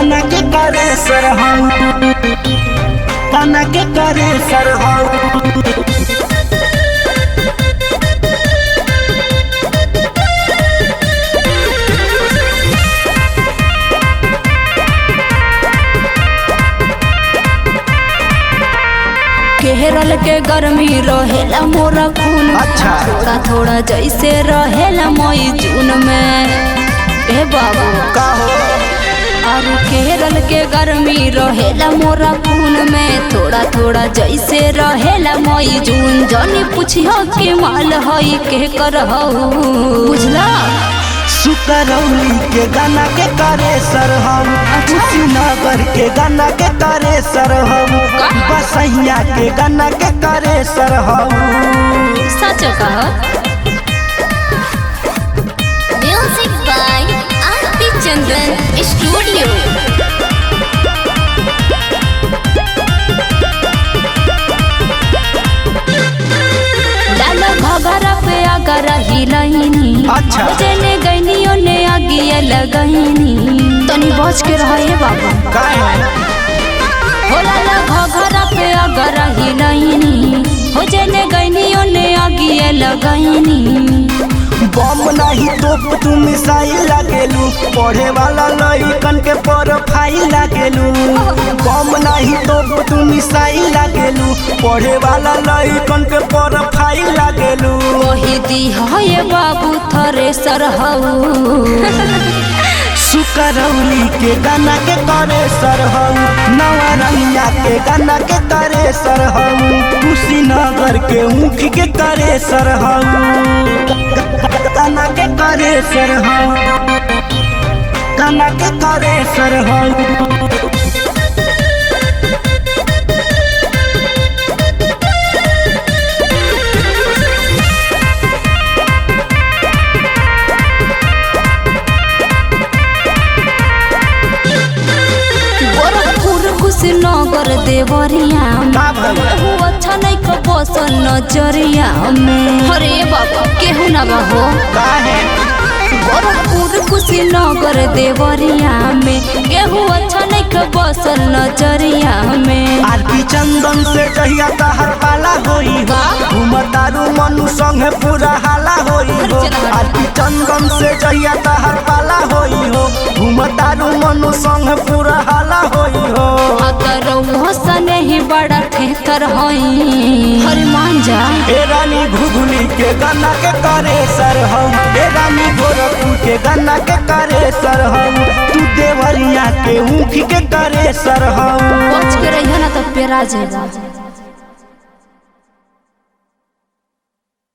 गाना के करे सर हम, गाना के करे सर हम। केरल के गर्मी रहेला मोरा खून, अच्छा। थोड़ा थोड़ा जैसे रहेला मई जून में। ए बाबू का हो? और केरल के गर्मी रहेला मोरा खून में, थोड़ा थोड़ा जैसे रहेला मई जून। जानी पूछियो के माल हई के करहु, बुझला? सुकरौली के गाना के करे सर हम, कुशीनगर के गाना के करे सर हम, बसैया के गाना के करे सर हम। सच कह। Music by Aarti Chandran studio. घगरा पे आगरा हिलहिनी, अच्छा। जने गइनियो ने आगिया लगहिनी। तनी बच के रहे बाबा। काहे? हो लाला घगरा पे आगरा हिलहिनी, हो जने गइनियो ने आगिया लगहिनी। बम नहीं तोप तू मिसाइल लागेलू, पढ़े वाला लइकन के प्रोफाइल लागेलू। बम नहीं तोप तू मिसाइल लागेलू, पढ़े वाला लइकन के प्रोफाइल लागेलू। वही दी है बाबू थरे सरहु। सुकरौली के गाना के करे सर हम, नवरंगिया के गाना के करे सर हम, कुशीनगर के मुख के करे सर हम, गाना के करे सर हम, गाना के करे सर हम। कुशीनगर देवरिया में अच्छा नहीं को बसल नजरिया में। अरे बाबा केहू ना बहो गोरखपुर कुशीनगर देवरिया में, केहू अच्छा नहीं को बसल नजरिया में। आरती चंदन से कहिया तहर पाला होई हो, घूमतारू मनु संगे पूरा हाला होई हो। आरती चंदन से कहिया तहर पाला होई हो, घूमतारू मनु संगे पूरा हाला होई हो। हसन ही बड़ा ठेकर हई हर मान जा। ए रानी घुघुली के गाना के करे सर हम, ए रानी गोरखपुर के गाना के करे सर हम, तू देवरिया के ऊँख के करे सर हम। बच के रहिया ना तो पेरा जाएगा।